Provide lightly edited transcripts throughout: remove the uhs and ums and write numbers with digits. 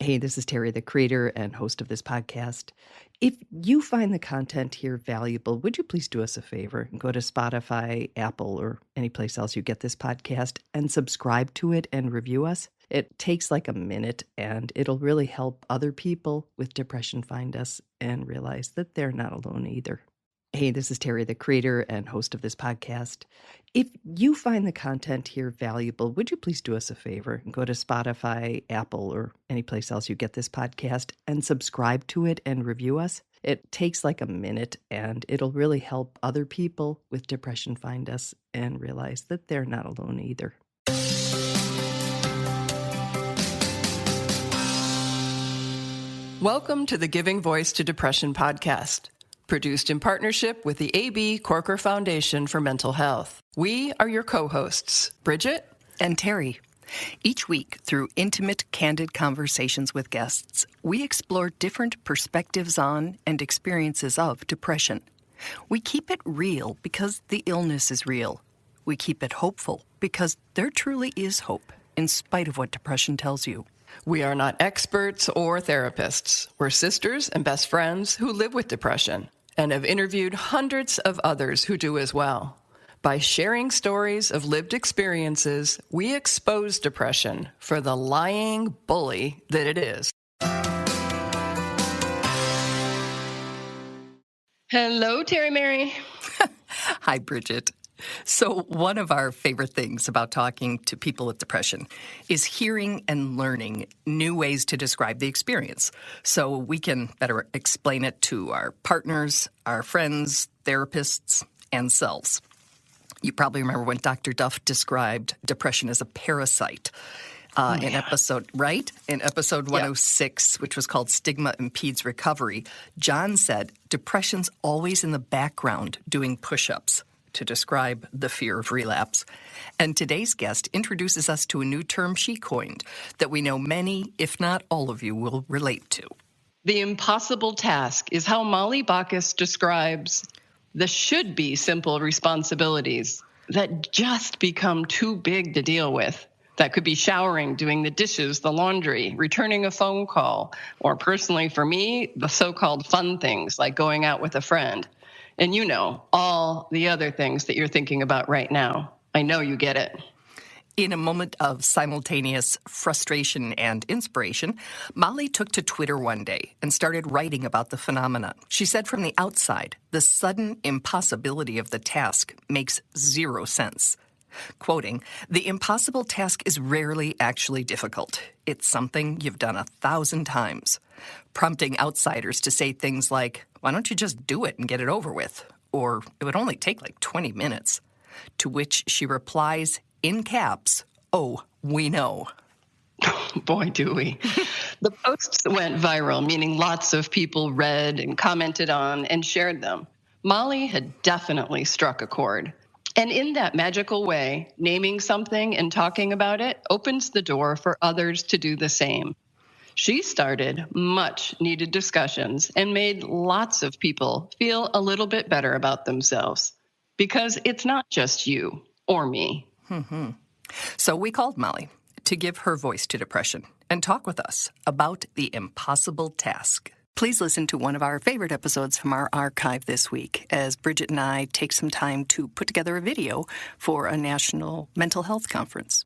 Hey, this is Terry, the creator and host of this podcast. If you find the content here valuable, would you please do us a favor and go to Spotify, Apple, or any place else you get this podcast and subscribe to it and review us? It takes like a minute and it'll really help other people with depression find us and realize that they're not alone either. Hey, this is Terry, the creator and host of this podcast. If you find the content here valuable, would you please do us a favor and go to Spotify, Apple, or any place else you get this podcast and subscribe to it and review us? It takes like a minute and it'll really help other people with depression find us and realize that they're not alone either. Welcome to the Giving Voice to Depression podcast, produced in partnership with the A.B. Corker Foundation for Mental Health. We are your co-hosts, Bridget and Terry. Each week, through intimate, candid conversations with guests, we explore different perspectives on and experiences of depression. We keep it real because the illness is real. We keep it hopeful because there truly is hope, in spite of what depression tells you. We are not experts or therapists. We're sisters and best friends who live with depression and have interviewed hundreds of others who do as well. By sharing stories of lived experiences, we expose depression for the lying bully that it is. Hello, Terry Mary. Hi, Bridget. So one of our favorite things about talking to people with depression is hearing and learning new ways to describe the experience so we can better explain it to our partners, our friends, therapists, and selves. You probably remember when Dr. Duff described depression as a parasite in episode 106, which was called Stigma Impedes Recovery. John said, depression's always in the background doing push-ups to describe the fear of relapse. And today's guest introduces us to a new term she coined that we know many, if not all of you, will relate to. The impossible task is how Molly Bacchus describes the should-be simple responsibilities that just become too big to deal with. That could be showering, doing the dishes, the laundry, returning a phone call, or personally for me, the so-called fun things like going out with a friend. And you know, all the other things that you're thinking about right now. I know you get it. In a moment of simultaneous frustration and inspiration, Molly took to Twitter one day and started writing about the phenomenon. She said from the outside, the sudden impossibility of the task makes zero sense. Quoting, "The impossible task is rarely actually difficult. It's something you've done 1,000 times." Prompting outsiders to say things like, "Why don't you just do it and get it over with?" Or, "It would only take like 20 minutes. To which she replies in caps, "Oh, we know." Boy, do we. The posts went viral, meaning lots of people read and commented on and shared them. Molly had definitely struck a chord. And in that magical way, naming something and talking about it opens the door for others to do the same. She started much needed discussions and made lots of people feel a little bit better about themselves. Because it's not just you or me. Mm-hmm. So we called Molly to give her voice to depression and talk with us about the impossible task. Please listen to one of our favorite episodes from our archive this week as Bridget and I take some time to put together a video for a national mental health conference.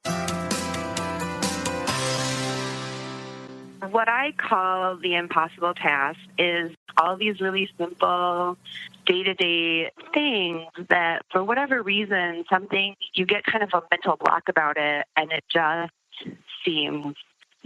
What I call the impossible task is all these really simple day-to-day things that, for whatever reason, something you get kind of a mental block about it, and it just seems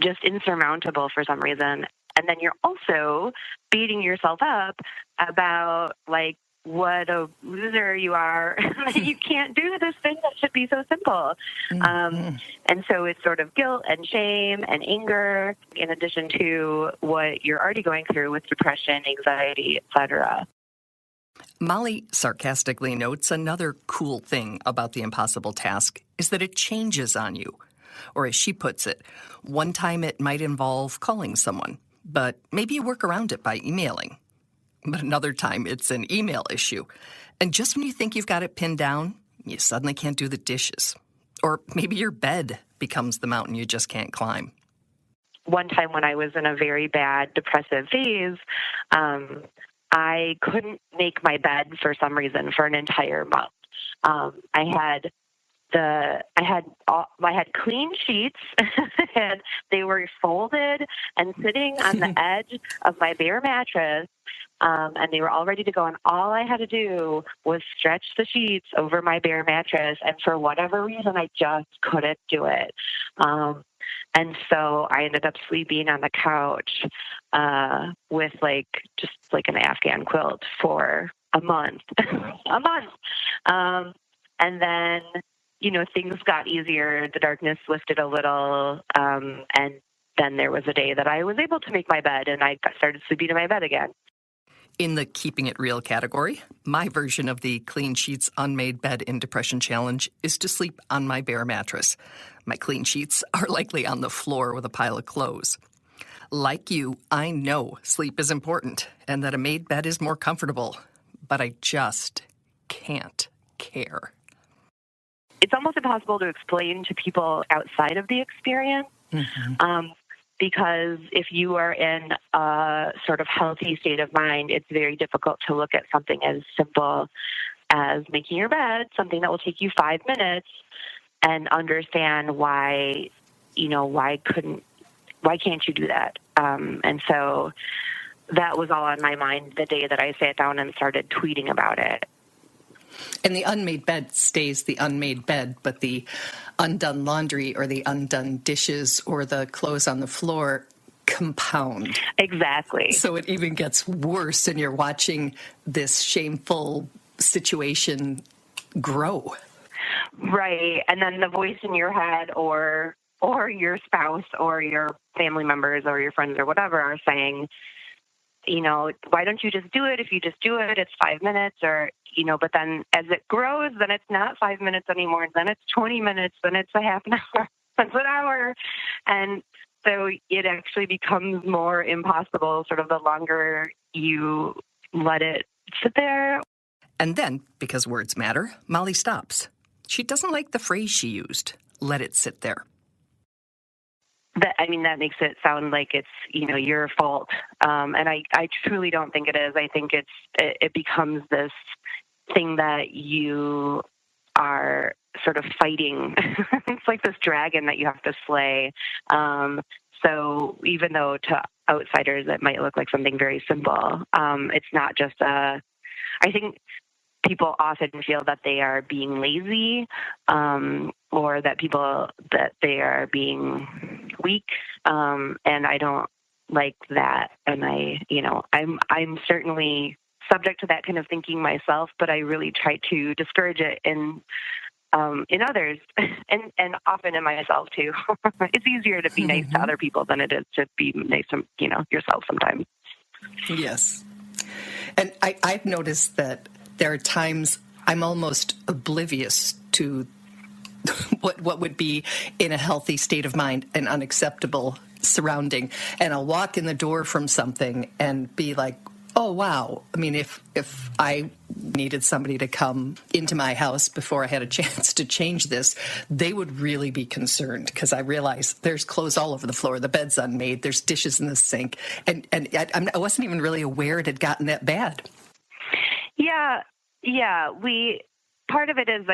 just insurmountable for some reason. And then you're also beating yourself up about, like, what a loser you are. You can't do this thing that should be so simple. And so it's sort of guilt and shame and anger, in addition to what you're already going through with depression, anxiety, etc. Molly sarcastically notes another cool thing about the impossible task is that it changes on you. Or as she puts it, one time it might involve calling someone, but maybe you work around it by emailing. But another time it's an email issue. And just when you think you've got it pinned down, you suddenly can't do the dishes. Or maybe your bed becomes the mountain you just can't climb. one time when I was in a very bad depressive phase, I couldn't make my bed for some reason for an entire month. I had clean sheets and they were folded and sitting on the edge of my bare mattress. And they were all ready to go. And all I had to do was stretch the sheets over my bare mattress. And for whatever reason, I just couldn't do it. And so I ended up sleeping on the couch with just an Afghan quilt for a month. And then, things got easier. The darkness lifted a little. And then there was a day that I was able to make my bed, and I started sleeping in my bed again. In the keeping it real category, my version of the clean sheets unmade bed in depression challenge is to sleep on my bare mattress. My clean sheets are likely on the floor with a pile of clothes. Like you, I know sleep is important and that a made bed is more comfortable, but I just can't care. It's almost impossible to explain to people outside of the experience. Mm-hmm. Because if you are in a sort of healthy state of mind, it's very difficult to look at something as simple as making your bed, something that will take you 5 minutes, and understand why can't you do that? And so that was all on my mind the day that I sat down and started tweeting about it. And the unmade bed stays the unmade bed, but the undone laundry or the undone dishes or the clothes on the floor compound. Exactly. So it even gets worse, and you're watching this shameful situation grow. Right. And then the voice in your head or your spouse or your family members or your friends or whatever are saying, why don't you just do it? If you just do it, it's 5 minutes but then as it grows, then it's not 5 minutes anymore. Then it's 20 minutes. Then it's a half an hour. Then it's an hour. And so it actually becomes more impossible sort of the longer you let it sit there. And then, because words matter, Molly stops. She doesn't like the phrase she used, let it sit there. That makes it sound like it's, your fault. And I truly don't think it is. I think it becomes this thing that you are sort of fighting. It's like this dragon that you have to slay. So even though to outsiders it might look like something very simple, it's not just I think people often feel that they are being lazy, or that they are being weak. And I don't like that. And I'm certainly subject to that kind of thinking myself, but I really try to discourage it in others and often in myself too. It's easier to be nice to other people than it is to be nice to, yourself sometimes. Yes. And I've noticed that there are times I'm almost oblivious to what would be in a healthy state of mind an unacceptable surrounding. And I'll walk in the door from something and be like, oh, wow. I mean, if I needed somebody to come into my house before I had a chance to change this, they would really be concerned, because I realize there's clothes all over the floor. The bed's unmade. There's dishes in the sink. And I wasn't even really aware it had gotten that bad. Yeah. Part of it is,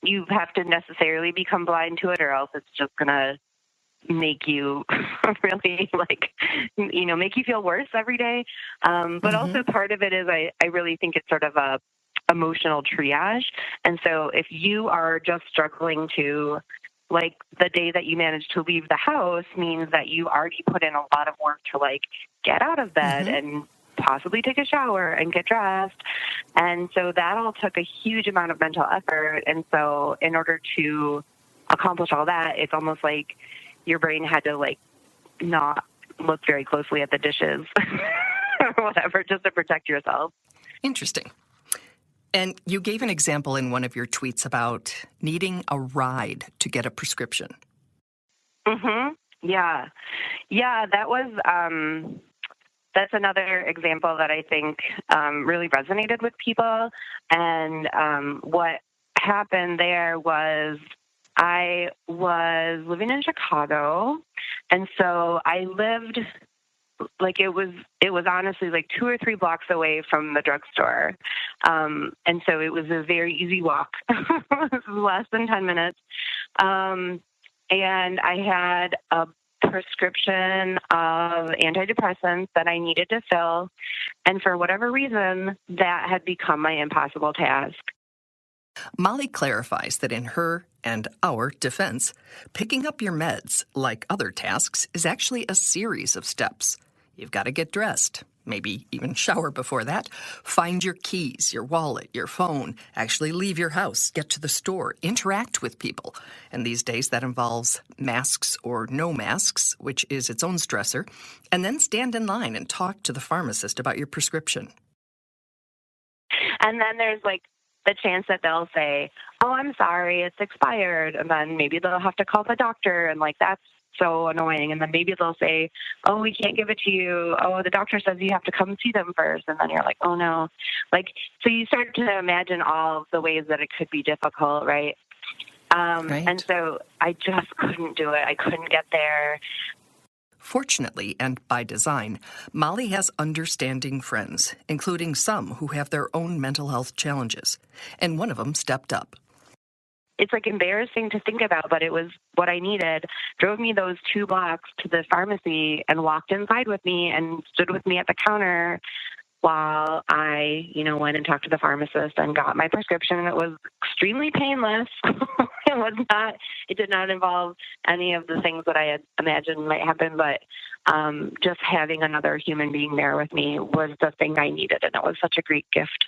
you have to necessarily become blind to it, or else it's just going to make you really make you feel worse every day. But also part of it is I really think it's sort of a emotional triage. And so if you are just struggling to, the day that you managed to leave the house means that you already put in a lot of work to get out of bed and possibly take a shower and get dressed. And so that all took a huge amount of mental effort. And so in order to accomplish all that, it's almost like your brain had to not look very closely at the dishes or whatever, just to protect yourself. Interesting. And you gave an example in one of your tweets about needing a ride to get a prescription. Mm-hmm. Yeah. That was, that's another example that I think really resonated with people. And what happened there was I was living in Chicago, and so I lived like it was honestly like 2 or 3 blocks away from the drugstore. And so it was a very easy walk. It was less than 10 minutes. And I had a prescription of antidepressants that I needed to fill. And for whatever reason, that had become my impossible task. Molly clarifies that in her and our defense, picking up your meds, like other tasks, is actually a series of steps. You've got to get dressed, maybe even shower before that, find your keys, your wallet, your phone, actually leave your house, get to the store, interact with people. And these days that involves masks or no masks, which is its own stressor, and then stand in line and talk to the pharmacist about your prescription. And then there's like the chance that they'll say, oh, I'm sorry, it's expired. And then maybe they'll have to call the doctor, and like that's so annoying. And then maybe they'll say, oh, we can't give it to you. Oh, the doctor says you have to come see them first. And then you're like, oh no. Like, so you start to imagine all of the ways that it could be difficult, right? Right. And so I just couldn't do it. I couldn't get there. Fortunately, and by design, Molly has understanding friends, including some who have their own mental health challenges. And one of them stepped up. It's like embarrassing to think about, but it was what I needed. Drove me those 2 blocks to the pharmacy and walked inside with me and stood with me at the counter while I, went and talked to the pharmacist and got my prescription. It was extremely painless. It did not involve any of the things that I had imagined might happen, but just having another human being there with me was the thing I needed, and it was such a great gift.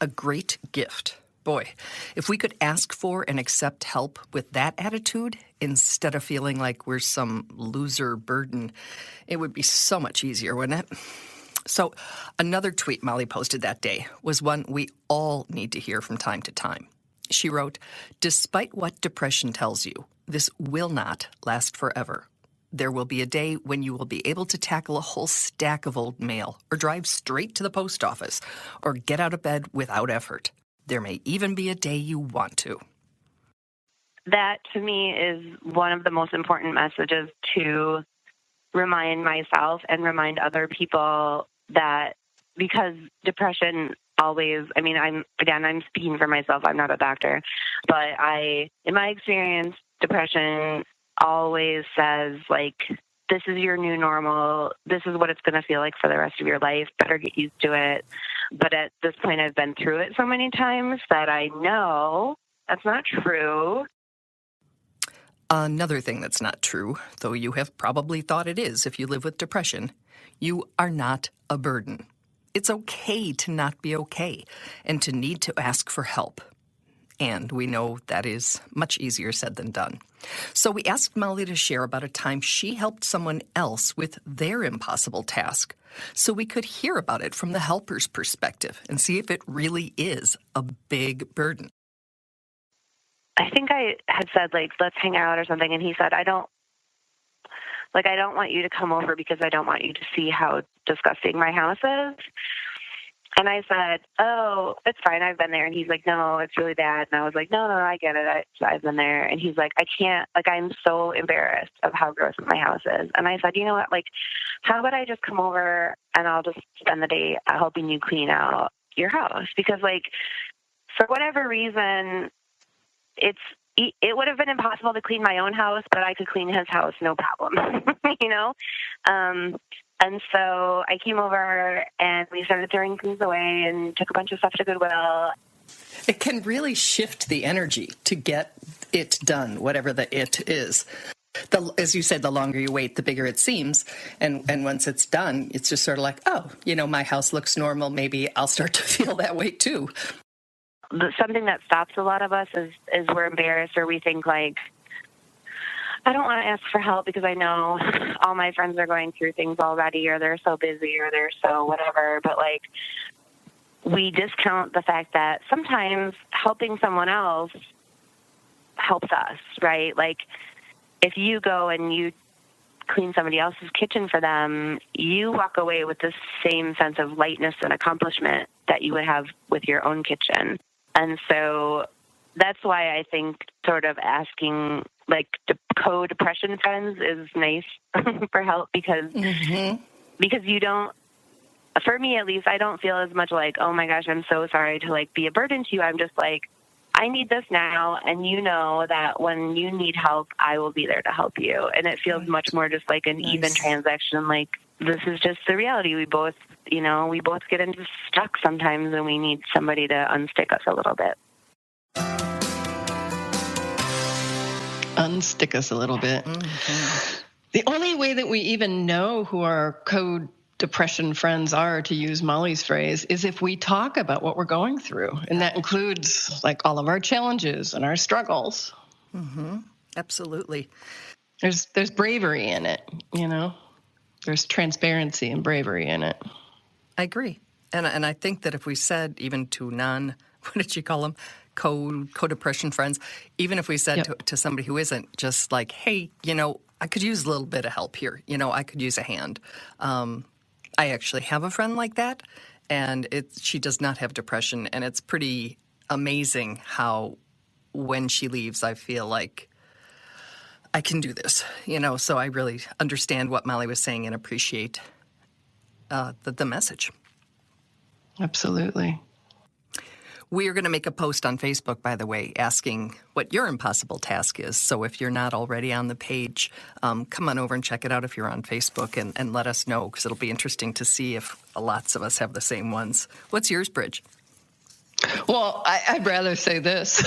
A great gift. Boy, if we could ask for and accept help with that attitude instead of feeling like we're some loser burden, it would be so much easier, wouldn't it? So another tweet Molly posted that day was one we all need to hear from time to time. She wrote, "Despite what depression tells you, this will not last forever. There will be a day when you will be able to tackle a whole stack of old mail, or drive straight to the post office, or get out of bed without effort. There may even be a day you want to." That, to me, is one of the most important messages to remind myself and remind other people that, because depression always, I'm speaking for myself, I'm not a doctor, but in my experience, depression always says, like, this is your new normal. This is what it's going to feel like for the rest of your life. Better get used to it. But at this point, I've been through it so many times that I know that's not true. Another thing that's not true, though you have probably thought it is if you live with depression, you are not a burden. It's okay to not be okay and to need to ask for help. And we know that is much easier said than done. So we asked Molly to share about a time she helped someone else with their impossible task, so we could hear about it from the helper's perspective and see if it really is a big burden. I think I had said, like, let's hang out or something, and he said, I don't want you to come over because I don't want you to see how disgusting my house is. And I said, oh, it's fine, I've been there. And he's like, no, it's really bad. And I was like, no, I get it. I've been there. And he's like, I can't, like, I'm so embarrassed of how gross my house is. And I said, you know what, like, how about I just come over and I'll just spend the day helping you clean out your house? Because, like, for whatever reason, it would have been impossible to clean my own house, but I could clean his house, no problem, And so I came over and we started throwing things away and took a bunch of stuff to Goodwill. It can really shift the energy to get it done, whatever the it is. As you said, the longer you wait, the bigger it seems. And once it's done, it's just sort of like, oh, my house looks normal. Maybe I'll start to feel that way too. Something that stops a lot of us is we're embarrassed, or we think, like, I don't want to ask for help because I know all my friends are going through things already, or they're so busy, or they're so whatever. But, like, we discount the fact that sometimes helping someone else helps us, right? Like, if you go and you clean somebody else's kitchen for them, you walk away with the same sense of lightness and accomplishment that you would have with your own kitchen. And so that's why I think sort of asking like co-depression friends is nice for help because you don't, for me at least, I don't feel as much like, oh my gosh, I'm so sorry to like be a burden to you. I'm just like, I need this now, and you know that when you need help, I will be there to help you. And it feels much more just like an even transaction. Like, this is just the reality. We both get into stuck sometimes, and we need somebody to unstick us a little bit. Unstick us a little bit. Mm-hmm. The only way that we even know who our depression friends are, to use Molly's phrase, is if we talk about what we're going through. And that includes like all of our challenges and our struggles. Mm-hmm. Absolutely. There's bravery in it, you know? There's transparency and bravery in it. I agree. And I think that if we said even to what did you call them? Co-depression friends, even if we said to somebody who isn't, just like, hey, you know, I could use a little bit of help here. You know, I could use a hand. I actually have a friend like that, and she does not have depression, and it's pretty amazing how when she leaves, I feel like I can do this, you know, so I really understand what Molly was saying and appreciate the message. Absolutely. We are going to make a post on Facebook, by the way, asking what your impossible task is. So if you're not already on the page, come on over and check it out if you're on Facebook and let us know, because it'll be interesting to see if lots of us have the same ones. What's yours, Bridge? Well, I'd rather say this.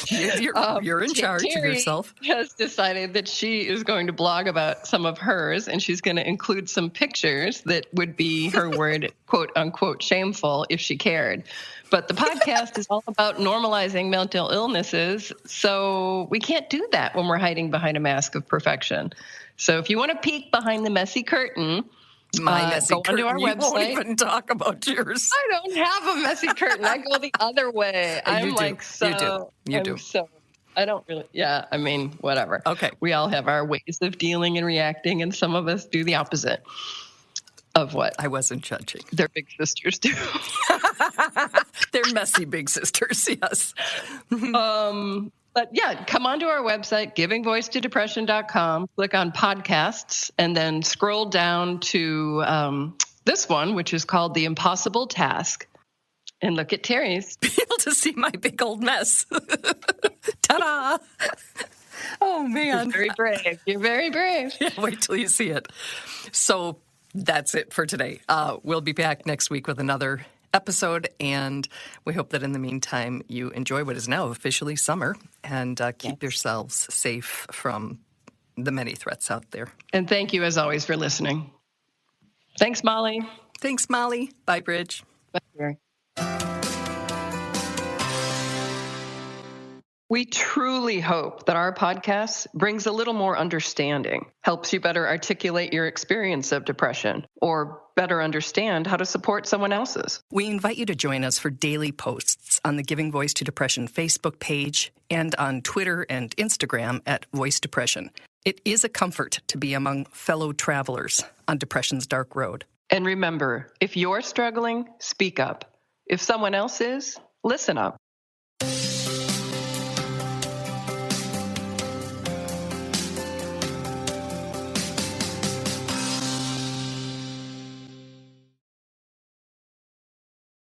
You're in charge of yourself. Terry has decided that she is going to blog about some of hers, and she's going to include some pictures that would be, her word, quote unquote, shameful if she cared. But the podcast is all about normalizing mental illnesses, so we can't do that when we're hiding behind a mask of perfection. So if you want to peek behind the messy curtain, my messy go curtain. Onto our website. Won't even talk about yours. I don't have a messy curtain. I go the other way. I'm like, so. You do. So, I don't really. Yeah, I mean, whatever. Okay. We all have our ways of dealing and reacting, and some of us do the opposite of what I wasn't judging. Their big sisters do. They're messy big sisters. Yes. But yeah, come onto our website, givingvoicetodepression.com, click on podcasts, and then scroll down to this one, which is called The Impossible Task, and look at Terry's. Be able to see my big old mess. Ta-da! Oh, man. You're very brave. You're very brave. Yeah, wait till you see it. So that's it for today. We'll be back next week with another episode, and we hope that in the meantime you enjoy what is now officially summer, and keep yourselves safe from the many threats out there. And thank you, as always, for listening. Thanks, Molly. Thanks, Molly. Bye, Bridge. Bye, Terry. We truly hope that our podcast brings a little more understanding, helps you better articulate your experience of depression, or better understand how to support someone else's. We invite you to join us for daily posts on the Giving Voice to Depression Facebook page and on Twitter and Instagram at Voice Depression. It is a comfort to be among fellow travelers on depression's dark road. And remember, if you're struggling, speak up. If someone else is, listen up.